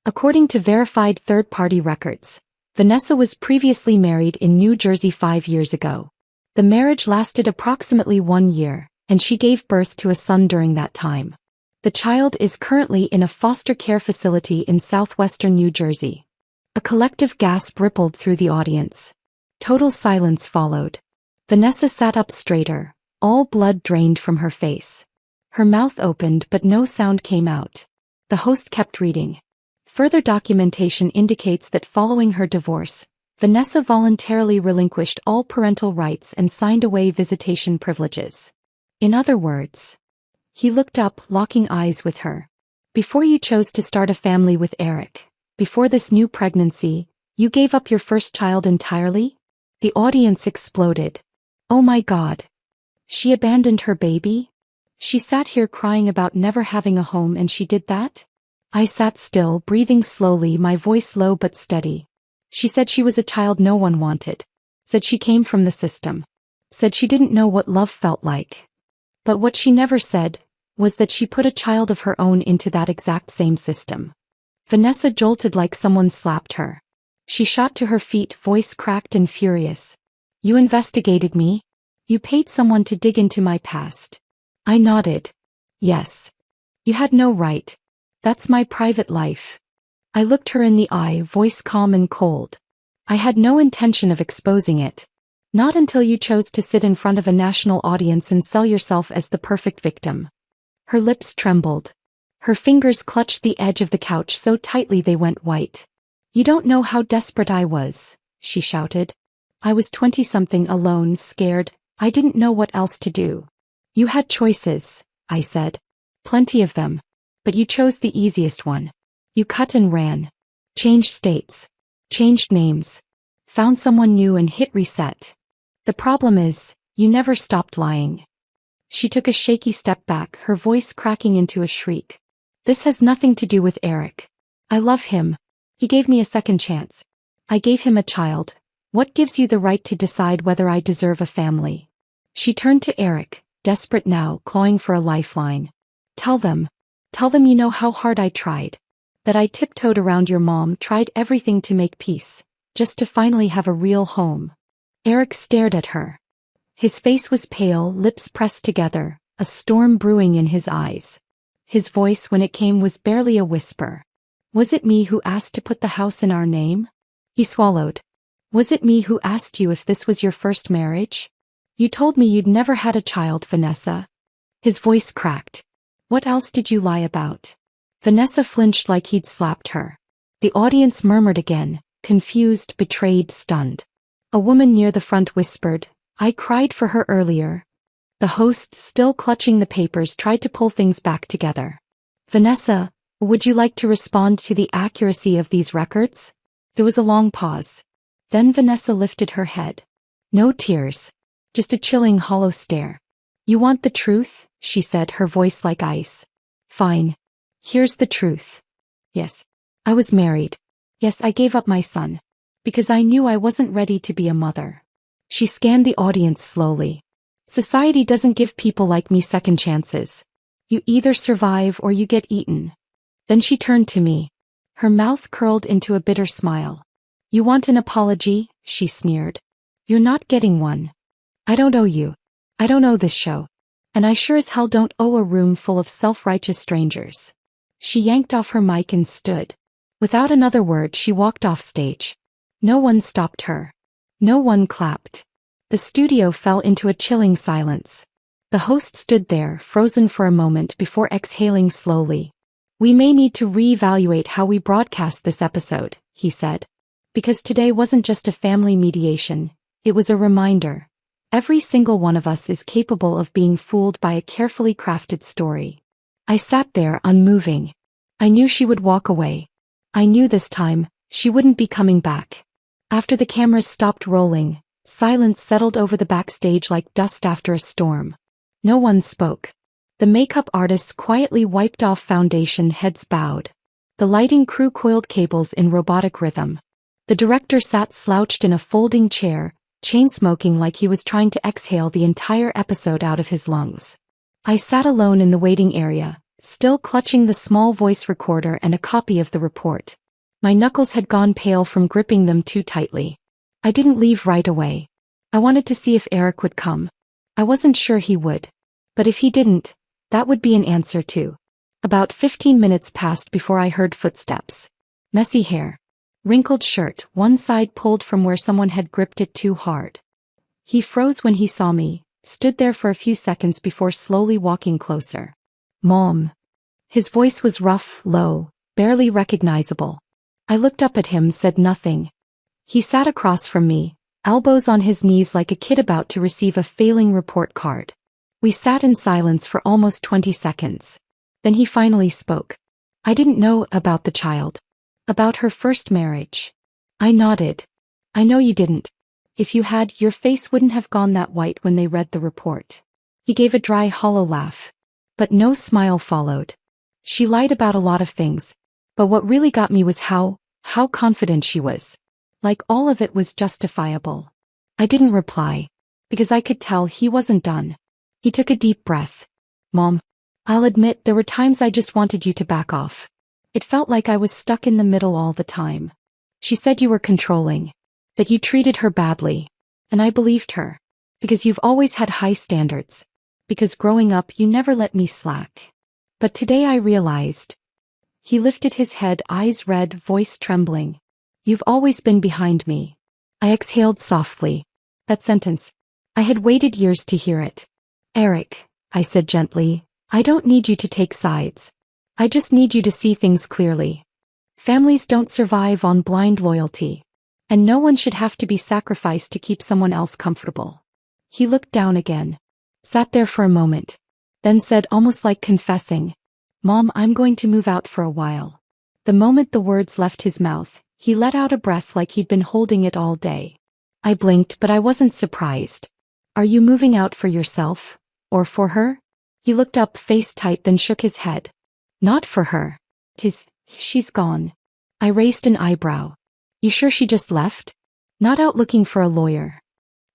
According to verified third-party records, Vanessa was previously married in New Jersey 5 years ago. The marriage lasted approximately 1 year, and she gave birth to a son during that time. The child is currently in a foster care facility in southwestern New Jersey. A collective gasp rippled through the audience. Total silence followed. Vanessa sat up straighter, all blood drained from her face. Her mouth opened but no sound came out. The host kept reading. Further documentation indicates that following her divorce, Vanessa voluntarily relinquished all parental rights and signed away visitation privileges. In other words, he looked up, locking eyes with her. Before you chose to start a family with Eric, before this new pregnancy, you gave up your first child entirely? The audience exploded. Oh my God. She abandoned her baby? She sat here crying about never having a home and she did that? I sat still, breathing slowly, my voice low but steady. She said she was a child no one wanted. Said she came from the system. Said she didn't know what love felt like. But what she never said was that she put a child of her own into that exact same system. Vanessa jolted like someone slapped her. She shot to her feet, voice cracked and furious. You investigated me? You paid someone to dig into my past. I nodded. Yes. You had no right. That's my private life. I looked her in the eye, voice calm and cold. I had no intention of exposing it. Not until you chose to sit in front of a national audience and sell yourself as the perfect victim. Her lips trembled. Her fingers clutched the edge of the couch so tightly they went white. You don't know how desperate I was, she shouted. I was 20-something, alone, scared. I didn't know what else to do. You had choices, I said. Plenty of them. But you chose the easiest one. You cut and ran. Changed states. Changed names. Found someone new and hit reset. The problem is, you never stopped lying. She took a shaky step back, her voice cracking into a shriek. This has nothing to do with Eric. I love him. He gave me a second chance. I gave him a child. What gives you the right to decide whether I deserve a family? She turned to Eric, desperate now, clawing for a lifeline. Tell them you know how hard I tried. That I tiptoed around your mom, tried everything to make peace, just to finally have a real home. Eric stared at her. His face was pale, lips pressed together, a storm brewing in his eyes. His voice, when it came, was barely a whisper. Was it me who asked to put the house in our name? He swallowed. Was it me who asked you if this was your first marriage? You told me you'd never had a child, Vanessa. His voice cracked. What else did you lie about? Vanessa flinched like he'd slapped her. The audience murmured again, confused, betrayed, stunned. A woman near the front whispered, I cried for her earlier. The host, still clutching the papers, tried to pull things back together. Vanessa, would you like to respond to the accuracy of these records? There was a long pause. Then Vanessa lifted her head. No tears. Just a chilling, hollow stare. You want the truth? She said, her voice like ice. Fine. Here's the truth. Yes. I was married. Yes, I gave up my son. Because I knew I wasn't ready to be a mother. She scanned the audience slowly. Society doesn't give people like me second chances. You either survive or you get eaten. Then she turned to me. Her mouth curled into a bitter smile. You want an apology? She sneered. You're not getting one. I don't owe you. I don't owe this show. And I sure as hell don't owe a room full of self-righteous strangers. She yanked off her mic and stood. Without another word, she walked off stage. No one stopped her. No one clapped. The studio fell into a chilling silence. The host stood there, frozen for a moment before exhaling slowly. We may need to reevaluate how we broadcast this episode, he said. Because today wasn't just a family mediation, it was a reminder. Every single one of us is capable of being fooled by a carefully crafted story. I sat there unmoving. I knew she would walk away. I knew this time, she wouldn't be coming back. After the cameras stopped rolling, silence settled over the backstage like dust after a storm. No one spoke. The makeup artists quietly wiped off foundation, heads bowed. The lighting crew coiled cables in robotic rhythm. The director sat slouched in a folding chair, chain-smoking like he was trying to exhale the entire episode out of his lungs. I sat alone in the waiting area, still clutching the small voice recorder and a copy of the report. My knuckles had gone pale from gripping them too tightly. I didn't leave right away. I wanted to see if Eric would come. I wasn't sure he would. But if he didn't, that would be an answer too. About 15 minutes passed before I heard footsteps. Messy hair. Wrinkled shirt, one side pulled from where someone had gripped it too hard. He froze when he saw me, stood there for a few seconds before slowly walking closer. Mom. His voice was rough, low, barely recognizable. I looked up at him, said nothing. He sat across from me, elbows on his knees like a kid about to receive a failing report card. We sat in silence for almost 20 seconds. Then he finally spoke. I didn't know about the child. About her first marriage. I nodded. I know you didn't. If you had, your face wouldn't have gone that white when they read the report. He gave a dry, hollow laugh. But no smile followed. She lied about a lot of things. But what really got me was how confident she was. Like all of it was justifiable. I didn't reply. Because I could tell he wasn't done. He took a deep breath. Mom, I'll admit there were times I just wanted you to back off. It felt like I was stuck in the middle all the time. She said you were controlling. That you treated her badly. And I believed her. Because you've always had high standards. Because growing up you never let me slack. But today I realized. He lifted his head, eyes red, voice trembling. You've always been behind me. I exhaled softly. That sentence. I had waited years to hear it. Eric, I said gently, I don't need you to take sides. I just need you to see things clearly. Families don't survive on blind loyalty. And no one should have to be sacrificed to keep someone else comfortable. He looked down again. Sat there for a moment. Then said, almost like confessing, Mom, I'm going to move out for a while. The moment the words left his mouth, he let out a breath like he'd been holding it all day. I blinked, but I wasn't surprised. Are you moving out for yourself? Or for her? He looked up, face tight, then shook his head. Not for her. She's gone. I raised an eyebrow. You sure she just left? Not out looking for a lawyer.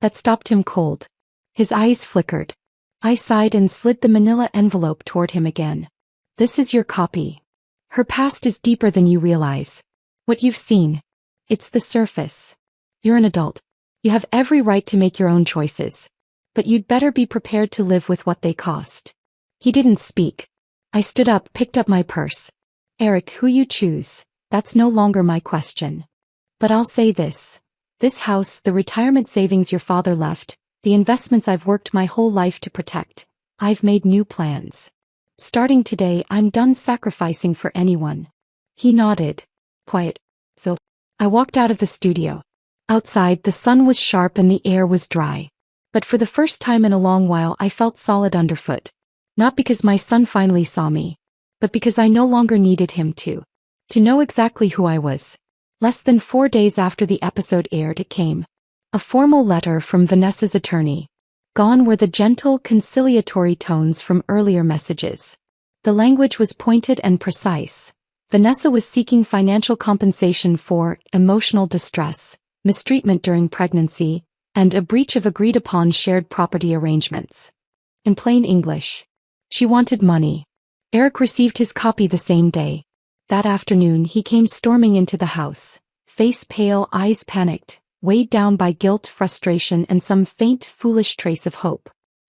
That stopped him cold. His eyes flickered. I sighed and slid the manila envelope toward him again. This is your copy. Her past is deeper than you realize. What you've seen. It's the surface. You're an adult. You have every right to make your own choices. But you'd better be prepared to live with what they cost. He didn't speak. I stood up, picked up my purse. Eric, who you choose, that's no longer my question. But I'll say this. This house, the retirement savings your father left, the investments I've worked my whole life to protect, I've made new plans. Starting today, I'm done sacrificing for anyone. He nodded. Quiet. So, I walked out of the studio. Outside, the sun was sharp and the air was dry. But for the first time in a long while, I felt solid underfoot. Not because my son finally saw me, but because I no longer needed him to know exactly who I was. Less than 4 days after the episode aired, it came. A formal letter from Vanessa's attorney. Gone were the gentle, conciliatory tones from earlier messages. The language was pointed and precise. Vanessa was seeking financial compensation for emotional distress, mistreatment during pregnancy, and a breach of agreed-upon shared property arrangements. In plain English, she wanted money. Eric received his copy the same day. That afternoon he came storming into the house, face pale, eyes panicked, weighed down by guilt, frustration, and some faint, foolish trace of hope.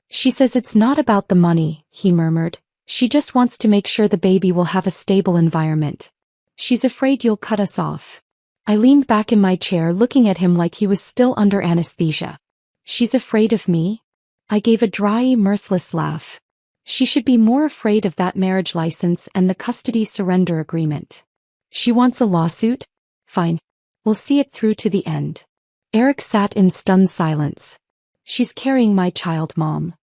She says it's not about the money, he murmured. She just wants to make sure the baby will have a stable environment. She's afraid you'll cut us off. I leaned back in my chair, looking at him like he was still under anesthesia. She's afraid of me? I gave a dry, mirthless laugh. She should be more afraid of that marriage license and the custody surrender agreement. She wants a lawsuit? Fine. We'll see it through to the end. Eric sat in stunned silence. She's carrying my child, Mom.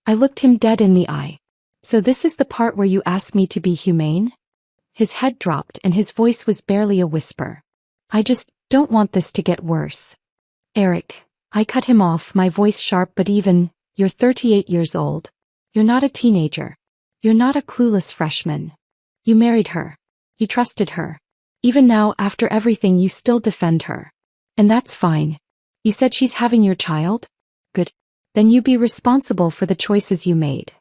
I looked him dead in the eye. So this is the part where you ask me to be humane? His head dropped and his voice was barely a whisper. I just don't want this to get worse. Eric, I cut him off, my voice sharp but even. You're 38 years old. You're not a teenager. You're not a clueless freshman. You married her. You trusted her. Even now, after everything, you still defend her. And that's fine. You said she's having your child? Good. Then you be responsible for the choices you made.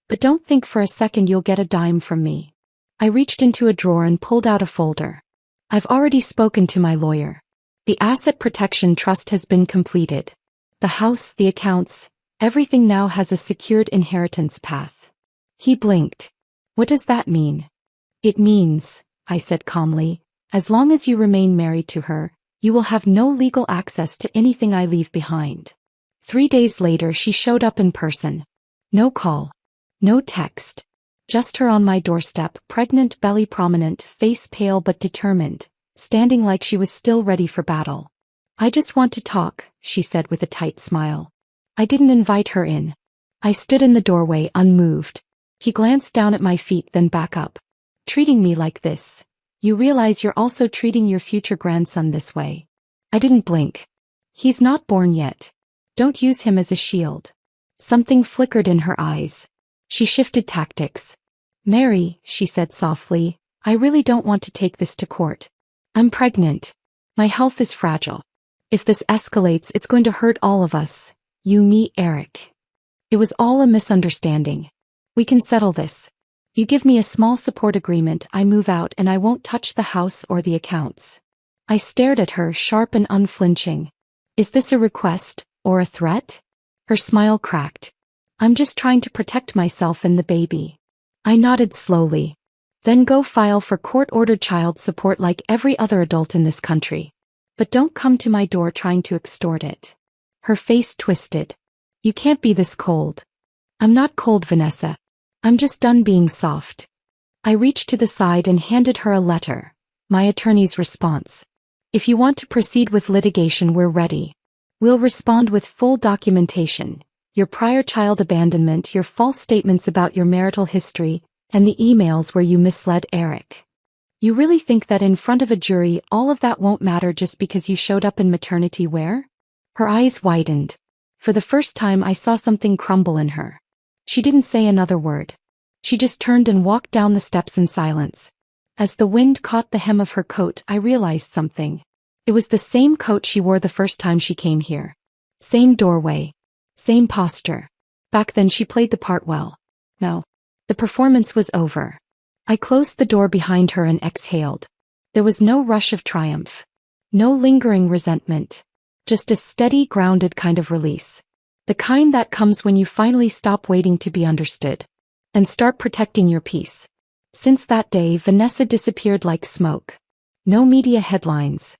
But don't think for a second you'll get a dime from me. I reached into a drawer and pulled out a folder. I've already spoken to my lawyer. The asset protection trust has been completed. The house, the accounts, everything now has a secured inheritance path. He blinked. What does that mean? It means, I said calmly, as long as you remain married to her, you will have no legal access to anything I leave behind. 3 days later she showed up in person. No call. No text. Just her on my doorstep, pregnant, belly prominent, face pale but determined, standing like she was still ready for battle. I just want to talk, she said with a tight smile. I didn't invite her in. I stood in the doorway, unmoved. He glanced down at my feet, then back up. Treating me like this. You realize you're also treating your future grandson this way. I didn't blink. He's not born yet. Don't use him as a shield. Something flickered in her eyes. She shifted tactics. "Mary," she said softly, "I really don't want to take this to court. I'm pregnant. My health is fragile. If this escalates, it's going to hurt all of us. You, me, Eric. It was all a misunderstanding. We can settle this. You give me a small support agreement, I move out, and I won't touch the house or the accounts." I stared at her, sharp and unflinching. "Is this a request, or a threat?" Her smile cracked. "I'm just trying to protect myself and the baby." I nodded slowly. "Then go file for court-ordered child support like every other adult in this country. But don't come to my door trying to extort it." Her face twisted. "You can't be this cold." "I'm not cold, Vanessa. I'm just done being soft." I reached to the side and handed her a letter. My attorney's response. "If you want to proceed with litigation, we're ready. We'll respond with full documentation. Your prior child abandonment, your false statements about your marital history, and the emails where you misled Eric. You really think that in front of a jury all of that won't matter just because you showed up in maternity wear?" Her eyes widened. For the first time I saw something crumble in her. She didn't say another word. She just turned and walked down the steps in silence. As the wind caught the hem of her coat, I realized something. It was the same coat she wore the first time she came here. Same doorway. Same posture. Back then she played the part well. No. The performance was over. I closed the door behind her and exhaled. There was no rush of triumph. No lingering resentment. Just a steady, grounded kind of release. The kind that comes when you finally stop waiting to be understood. And start protecting your peace. Since that day, Vanessa disappeared like smoke. No media headlines.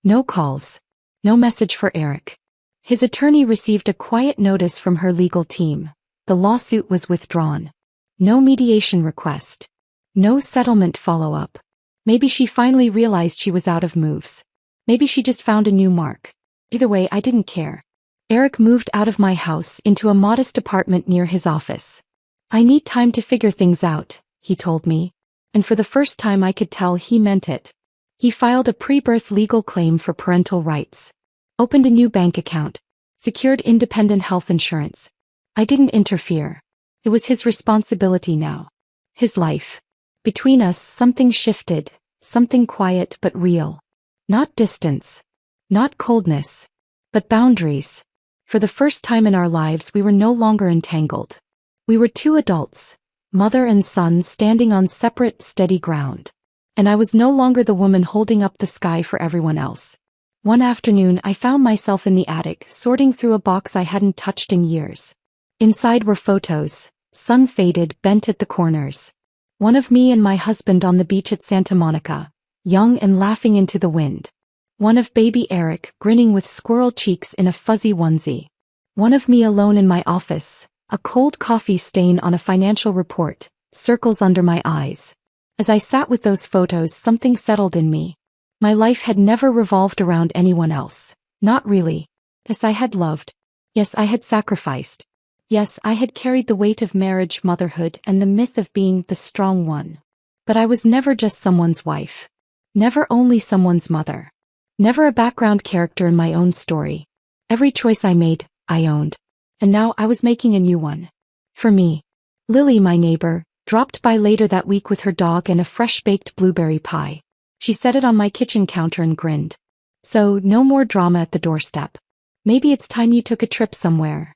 No calls. No message for Eric. His attorney received a quiet notice from her legal team. The lawsuit was withdrawn. No mediation request. No settlement follow-up. Maybe she finally realized she was out of moves. Maybe she just found a new mark. Either way, I didn't care. Eric moved out of my house into a modest apartment near his office. "I need time to figure things out," he told me. And for the first time I could tell he meant it. He filed a pre-birth legal claim for parental rights. Opened a new bank account. Secured independent health insurance. I didn't interfere. It was his responsibility now. His life. Between us, something shifted. Something quiet but real. Not distance. Not coldness. But boundaries. For the first time in our lives, we were no longer entangled. We were two adults. Mother and son standing on separate, steady ground. And I was no longer the woman holding up the sky for everyone else. One afternoon I found myself in the attic, sorting through a box I hadn't touched in years. Inside were photos, sun-faded, bent at the corners. One of me and my husband on the beach at Santa Monica, young and laughing into the wind. One of baby Eric, grinning with squirrel cheeks in a fuzzy onesie. One of me alone in my office, a cold coffee stain on a financial report, circles under my eyes. As I sat with those photos, something settled in me. My life had never revolved around anyone else. Not really. Yes, I had loved. Yes, I had sacrificed. Yes, I had carried the weight of marriage, motherhood, and the myth of being the strong one. But I was never just someone's wife. Never only someone's mother. Never a background character in my own story. Every choice I made, I owned. And now I was making a new one. For me. Lily, my neighbor, dropped by later that week with her dog and a fresh-baked blueberry pie. She set it on my kitchen counter and grinned. "So, no more drama at the doorstep. Maybe it's time you took a trip somewhere."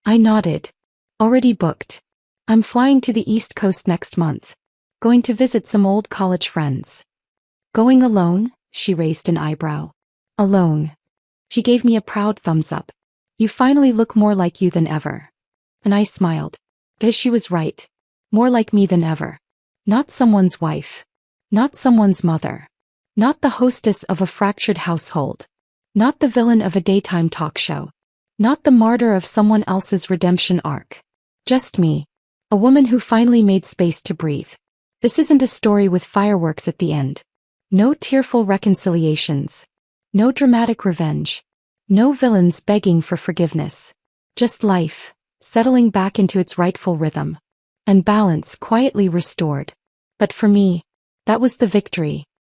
I nodded. "Already booked. I'm flying to the East Coast next month. Going to visit some old college friends." "Going alone?" She raised an eyebrow. "Alone." She gave me a proud thumbs up. "You finally look more like you than ever." And I smiled. Because she was right. More like me than ever. Not someone's wife. Not someone's mother. Not the hostess of a fractured household. Not the villain of a daytime talk show. Not the martyr of someone else's redemption arc. Just me. A woman who finally made space to breathe. This isn't a story with fireworks at the end. No tearful reconciliations. No dramatic revenge. No villains begging for forgiveness. Just life, settling back into its rightful rhythm. And balance quietly restored. But for me, that was the victory.